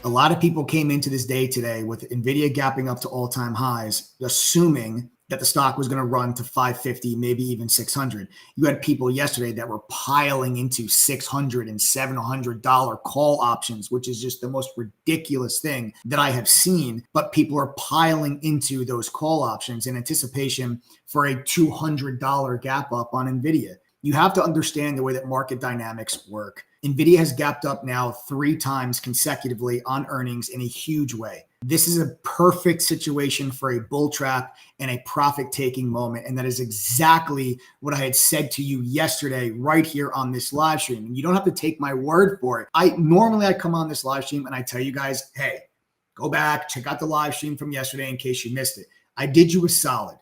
A lot of people came into this day today with NVIDIA gapping up to all-time highs, assuming that the stock was going to run to 550, maybe even 600. You had people yesterday that were piling into $600 and $700 call options, which is just the most ridiculous thing that I have seen. But people are piling into those call options in anticipation for a $200 gap up on NVIDIA. You have to understand the way that market dynamics work. NVIDIA has gapped up now 3 times consecutively on earnings in a huge way. This is a perfect situation for a bull trap and a profit-taking moment. And that is exactly what I had said to you yesterday right here on this live stream. And you don't have to take my word for it. I come on this live stream and I tell you guys, hey, go back, check out the live stream from yesterday in case you missed it. I did you a solid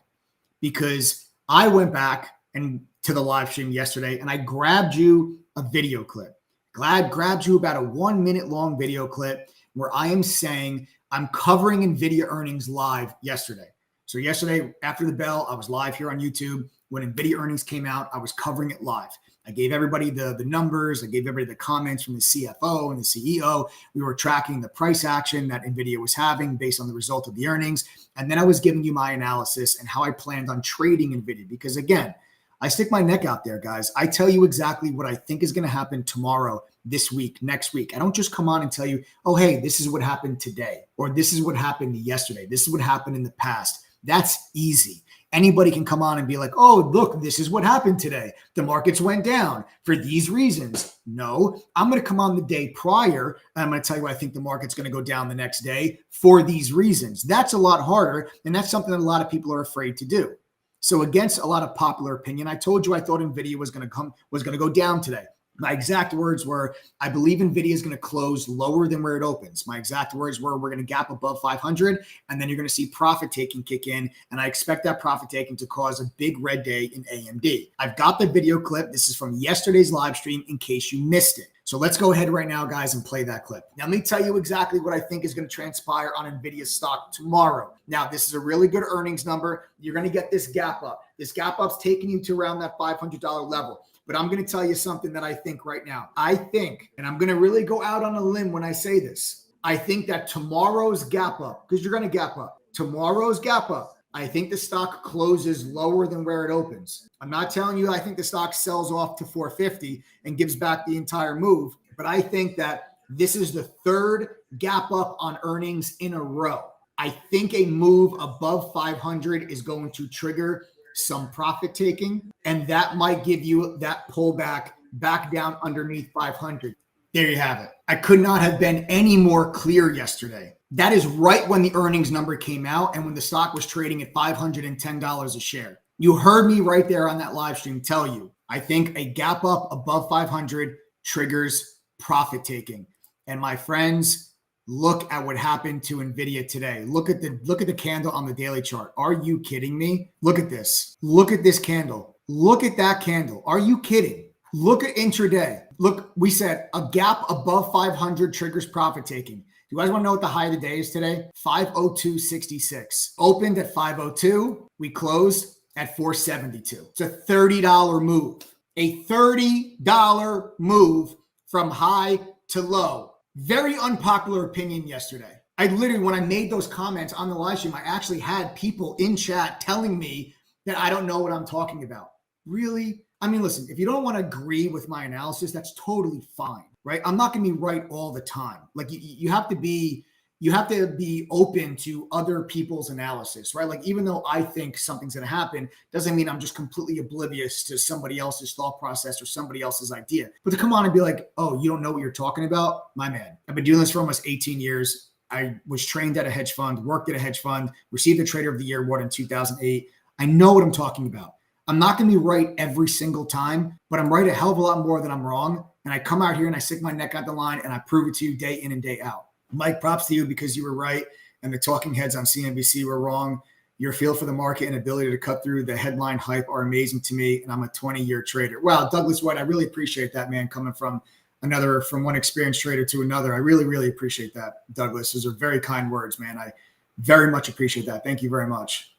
because I went back and to the live stream yesterday and I grabbed you a video clip. Grabbed you about a 1 minute long video clip where I am saying I'm covering NVIDIA earnings live yesterday. So yesterday after the bell, I was live here on YouTube. When NVIDIA earnings came out, I was covering it live. I gave everybody the numbers. I gave everybody the comments from the CFO and the CEO. We were tracking the price action that NVIDIA was having based on the result of the earnings. And then I was giving you my analysis and how I planned on trading NVIDIA. Because again, I stick my neck out there, guys. I tell you exactly what I think is going to happen tomorrow, this week, next week. I don't just come on and tell you, oh, hey, this is what happened today, or this is what happened yesterday. This is what happened in the past. That's easy. Anybody can come on and be like, oh, look, this is what happened today. The markets went down for these reasons. No, I'm going to come on the day prior and I'm going to tell you I think the market's going to go down the next day for these reasons. That's a lot harder. And that's something that a lot of people are afraid to do. So against a lot of popular opinion, I told you I thought NVIDIA was going to go down today. My exact words were, I believe NVIDIA is going to close lower than where it opens. My exact words were, we're going to gap above 500, and then you're going to see profit taking kick in, and I expect that profit taking to cause a big red day in AMD. I've got the video clip. This is from yesterday's live stream in case you missed it. So let's go ahead right now, guys, and play that clip. Now, let me tell you exactly what I think is going to transpire on NVIDIA stock tomorrow. Now, this is a really good earnings number. You're going to get this gap up. This gap up's taking you to around that $500 level. But I'm going to tell you something that I think right now. I think, and I'm going to really go out on a limb when I say this, I think that tomorrow's gap up, because you're going to gap up, tomorrow's gap up, I think the stock closes lower than where it opens. I'm not telling you I think the stock sells off to 450 and gives back the entire move, but I think that this is the third gap up on earnings in a row. I think a move above 500 is going to trigger some profit taking, and that might give you that pullback back down underneath 500. There you have it. I could not have been any more clear yesterday. That is right when the earnings number came out and when the stock was trading at $510 a share. You heard me right there on that live stream tell you, I think a gap up above 500 triggers profit taking. And my friends, look at what happened to NVIDIA today. Look at the candle on the daily chart. Are you kidding me? Look at this. Look at this candle. Look at that candle. Are you kidding? Look at intraday. Look, we said a gap above 500 triggers profit taking. You guys want to know what the high of the day is today? 502.66. Opened at 502. We closed at 472. It's a $30 move. A $30 move from high to low. Very unpopular opinion yesterday. I literally, when I made those comments on the live stream, I actually had people in chat telling me that I don't know what I'm talking about. Really? I mean, listen, if you don't want to agree with my analysis, that's totally fine, right? I'm not going to be right all the time. Like you have to be open to other people's analysis, right? Like even though I think something's going to happen, doesn't mean I'm just completely oblivious to somebody else's thought process or somebody else's idea. But to come on and be like, oh, you don't know what you're talking about? My man, I've been doing this for almost 18 years. I was trained at a hedge fund, worked at a hedge fund, received the Trader of the Year award in 2008. I know what I'm talking about. I'm not going to be right every single time, but I'm right a hell of a lot more than I'm wrong. And I come out here and I stick my neck out the line and I prove it to you day in and day out. Mike, props to you because you were right and the talking heads on CNBC were wrong. Your feel for the market and ability to cut through the headline hype are amazing to me, and I'm a 20-year trader. Wow, Douglas White, I really appreciate that, man, coming from one experienced trader to another. I really, really appreciate that, Douglas. Those are very kind words, man. I very much appreciate that. Thank you very much.